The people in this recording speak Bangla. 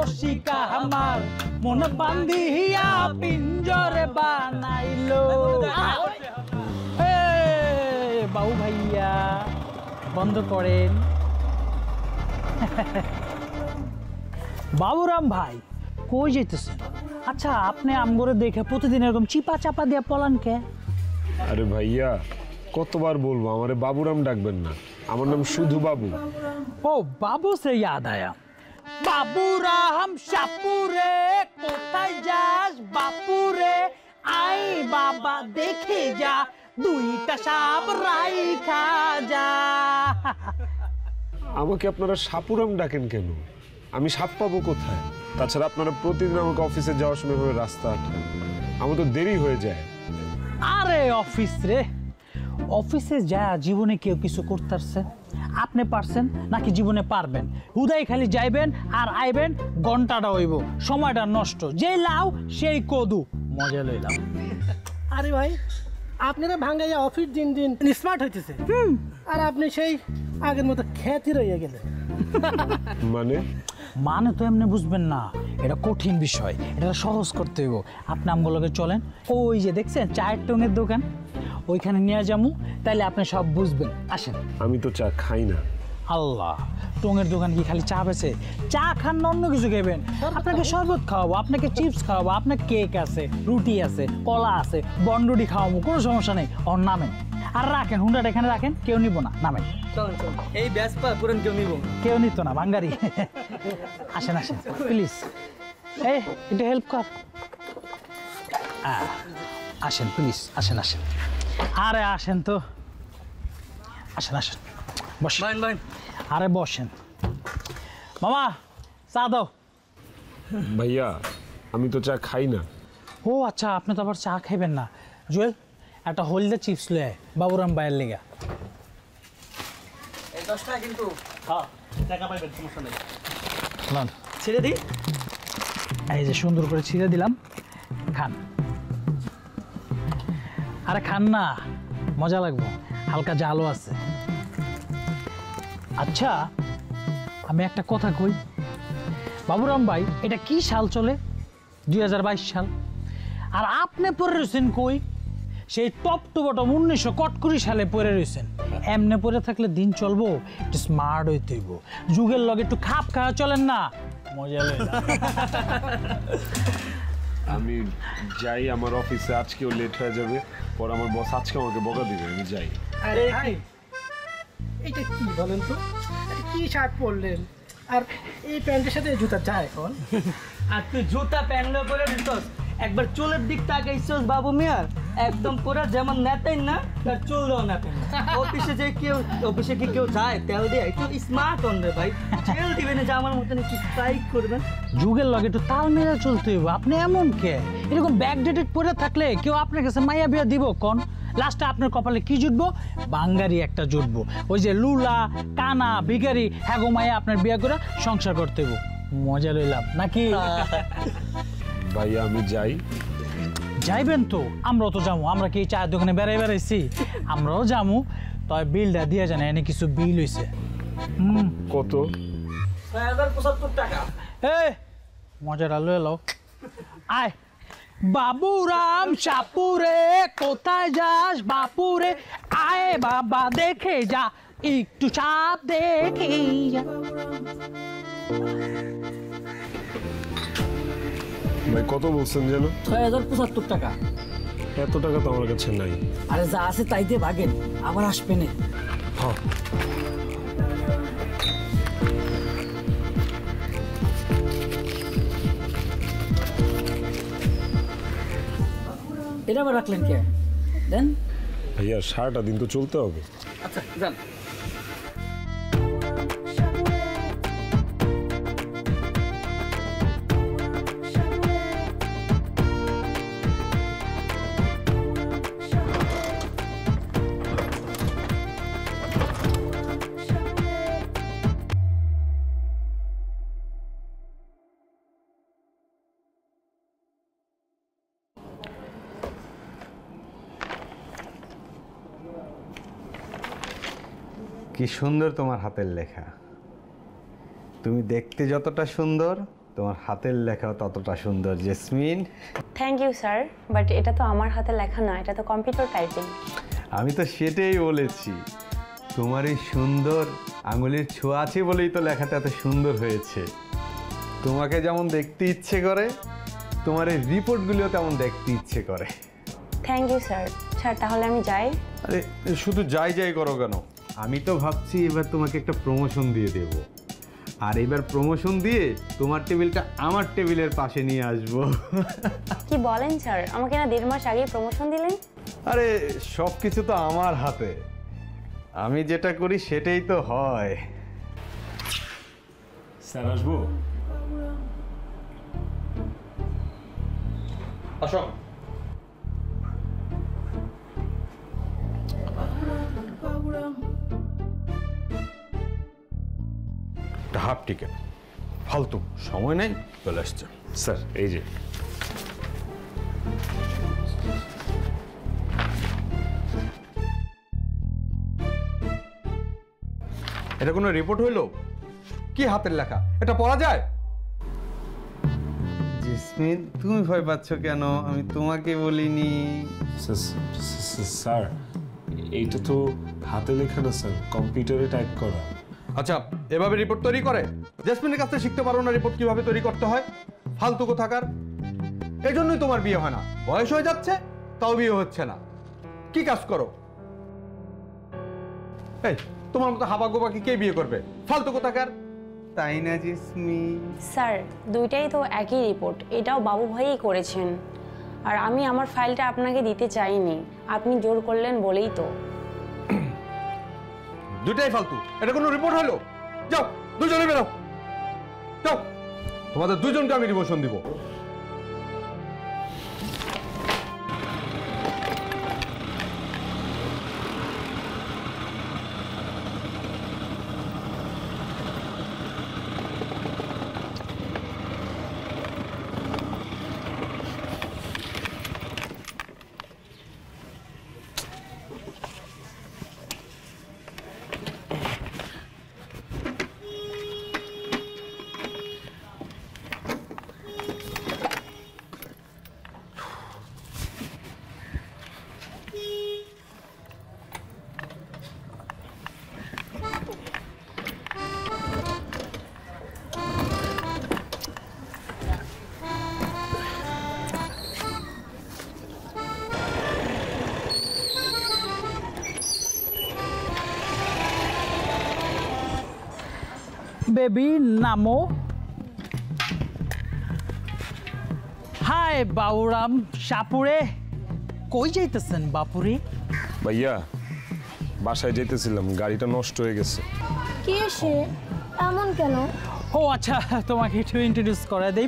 রসিকা আমার মন বান্ধিয়া পিঞ্জরে বানাইলো। বাবু ভাইয়া বন্ধ করেন। বাবুরাম ভাই কই যেতেছেন? আচ্ছা আপনি আমগরে দেখে প্রতিদিন এরকম চিপা চাপা দিয়ে পলান কে? আরে ভাইয়া কতবার বলবো আমারে বাবুরাম ডাকবেন না, আমার নাম শুধু বাবু। ও বাবু সে याद आया। বাবুরাম শাপুরে কোথায় যাস বাপুরে, আই বাবা দেখে যা দুইটা সাপ রাইখা যা। আমাকে আপনারা সাপুরাম ডাকেন কেন? আমি সাপ পাবো কোথায়? তাছাড়া আপনারা প্রতিদিন আমাকে অফিসে যাওয়ার সময় ভাবে রাস্তা আটকান, আমার তো দেরি হয়ে যায়। আরে অফিস রে, অফিসে যা জীবনে কেউ কিছু করতেছে? আপনি পারছেন নাকি জীবনে পারবেন? হুদাই খালি যাইবেন আর আইবেন, ঘন্টাটা হইব, সময়টা নষ্ট। যে লাউ সেই কদু, মজা লইলাম। আরে ভাই আপনারা ভাঙ্গাইয়া অফিস দিন দিন স্মার্ট হইতেছে, আর আপনি সেই আগের মতো খ্যাতি রইয়া গেলেন। মানে তো এমনি বুঝবেন না, এটা কঠিন বিষয়, এটা সহজ করতে হইব। আপনি আমগুলোকে চলেন, ওই যে দেখছেন চায়ের টঙের দোকান, ওইখানে নিয়ে যাবো, তাইলে আপনি সব বুঝবেন। আসেন। আমি তো চা খাই না। আল্লাহ, টঙের দোকান কি খালি চা বেচে? চা খান না অন্য কিছু খাবেন? আপনাকে শরবত খাওয়াবো, আপনাকে চিপস খাওয়াবো, আপনার কেক আছে, রুটি আছে, কলা আছে, বনরুটি খাওয়াবো, কোনো সমস্যা নেই। ওর নামেন আর রাখেন, হুন্ডাটা এখানে রাখেন, কেউ নিব না, নামেন। এই ব্যাস পা পুরান কেউ নিব? কেউ নিত না, বাঙ্গারি। আসেন আসেন প্লিজ, এই একটু হেল্প কর। আসেন প্লিজ, আসেন আসেন। আরে আসেন তো, আসেন আসেন, বসেন। আরে বসেন। মামা চা দাও। ভাইয়া আমি তো চা খাই না। ও আচ্ছা, আপনি তো আবার চা খাইবেন না। জুয়েল একটা হলদে চিপস লয়ে আয় বাবুরাম ভাইয়ের লেগা। 10 টাকা কিন্তু। হ্যাঁ টাকা পাইবেন, সমস্যা নেই। ছিঁড়ে দিই, এই যে সুন্দর করে ছিঁড়ে দিলাম, খান। আরে খান না, মজা লাগবে, হালকা ঝালও আছে। আচ্ছা আমি একটা কথা কই, বাবুরাম ভাই এটা কি সাল চলে? 2022 সাল। আর আপনি পরে রয়েছেন কই? সেই টপ টু বটম 1900 সালে পরে রয়েছেন। এমনে পরে থাকলে দিন চলবো? একটু স্মার্ট হইতে হইব, যুগের লগে একটু খাপ খাওয়া চলেন না, মজা লইলাম। আমি যাই, আমার অফিসে আজকেও লেট হয়ে যাবে, পর আমার বস আজকে আমাকে বকা দিবে, আমি যাই। আরে ভাই এটা কি বলেন তো, কি শার্ট পরলেন আর এই প্যান্টের সাথে জুতা যায় এখন? আর তুই জুতা প্যান্ট পরে দিছস, একবার চুলের দিক তাকাইছস বাবু মিয়ার, একদম পুরো যেমন নেতেন না, তার চুল দাও না কেন? অফিসে যে কেউ, অফিসে কি কেউ যায় তেল দিয়ে? একটু স্মার্ট হন রে ভাই, তেল দিবেন যে আমার মতন একটু স্ট্রাইক করবেন। যুগের লগে একটু তাল মেলা চলতে হইব। আপনি এমন কে? এরকম ব্যাকডেটেড পরে থাকলে কেউ আপনার কাছে মাইয়া বিয়া দিব কোন? লাস্টে আপনার কপালে কি জুটবো? বাঙ্গারি একটা জুটবো, ওই যে লুলা কানা ভিখারি, হ্যাঁ গো মাইয়া আপনার বিয়া করে সংসার করতে হইব। মজা লইলাম নাকি? ভাইয়া আমি যাই। যাইবেন তো, আমরাও তো যাবো। আমরা কি চায়ের দোকানে বেড়াইছি? আমরাও যাবো, তবে বিলটা দিয়ে জানে, এনে কিছু বিল হইছে। কত? 6075 টাকা। এই মজাটা লয়ে লও। আয় বাবুরাম শাপুরে কোথায় যাস বাপুরে, আয় বাবা দেখে যা একটু চাপ দেখে যা। ভাই কত বলছেন যেন? 6075 টাকা। এত টাকা তো আমার কাছে নাই। আরে যা আছে তাই দিয়ে ভাগেন, আবার আসবে না। হ্যাঁ এটা আবার রাখলেন কে? দেন। ভাইয়া সারাটা দিন তো চলতে হবে। আচ্ছা যান। কি সুন্দর তোমার হাতের লেখা। তুমি দেখতে যতটা সুন্দর তোমার হাতের লেখাও ততটা সুন্দর Jesmin. Thank you sir, but এটা তো আমার হাতে লেখা না, এটা তো কম্পিউটার টাইপিং। আমি তো সেটাই বলেছি, তোমার এই সুন্দর আঙুলের ছোঁয়া আছে বলেই তো লেখাটা এত সুন্দর হয়েছে। তোমাকে যেমন দেখতে ইচ্ছে করে, তোমার এই রিপোর্টগুলিও তেমন দেখতে ইচ্ছে করে। Thank you sir. স্যার তাহলে আমি যাই? আরে শুধু যাই যাই করো কেন? আমি তো ভাবছি এবার তোমাকে একটা প্রমোশন দিয়ে দেব, আর এবার প্রমোশন দিয়ে তোমার টেবিলটা আমার টেবিলের পাশে নিয়ে আসবো। কি বলেন স্যার, আমাকে না 1.5 মাস আগেই প্রমোশন দিলেন? আরে সব কিছু তো আমার হাতে, আমি যেটা করি সেটাই তো হয়। স্যার আসবো? আসো। হাফ টিকেট, ফালতু সময় নেই, চলে আসছে। স্যার এই যে। এটা কোনো রিপোর্ট হইলো? কি হাতের লেখা, এটা পড়া যায়? জিসমিন তুমি ভয় পাচ্ছ কেন? আমি তোমাকে বলিনি। স্যার এইটা তো হাতে লেখা না স্যার, কম্পিউটারে টাইপ করা। আচ্ছা, এভাবে রিপোর্ট তৈরি করে? জেসমিনের কাছ থেকে শিখতে পারো না রিপোর্ট কিভাবে তৈরি করতে হয়? ফালতু কোথাকার। এই জন্যই তোমার বিয়ে হয় না, বয়স হয়ে যাচ্ছে তাও বিয়ে হচ্ছে না। কি কাজ করো? এই তোমার মতো হাবা গোবাকে কে বিয়ে করবে? ফালতু কোথাকার, তাই না জেসমিন? স্যার দুইটাই তো একই রিপোর্ট, এটাও বাবু ভাইই করেছেন। আর আমি আমার ফাইলটা আপনাকে দিতে চাইনি, আপনি জোর করলেন বলেই তো। দুটাই ফালতু, এটা কোনো রিপোর্ট হলো? যাও দুজনে বেরো, যাও, তোমাদের দুজনকে আমি রিমোশন দিব। বেবি নামো। হাই বাউরাম সাপুরে, কই যাইতেছেন বাপুরে? ভাইয়া বাসায় যেতেছিলাম, গাড়িটা নষ্ট হয়ে গেছে। কে সে এমন কেন? ও আচ্ছা, তোমাকে একটু ইন্ট্রোডিউস করে দেই,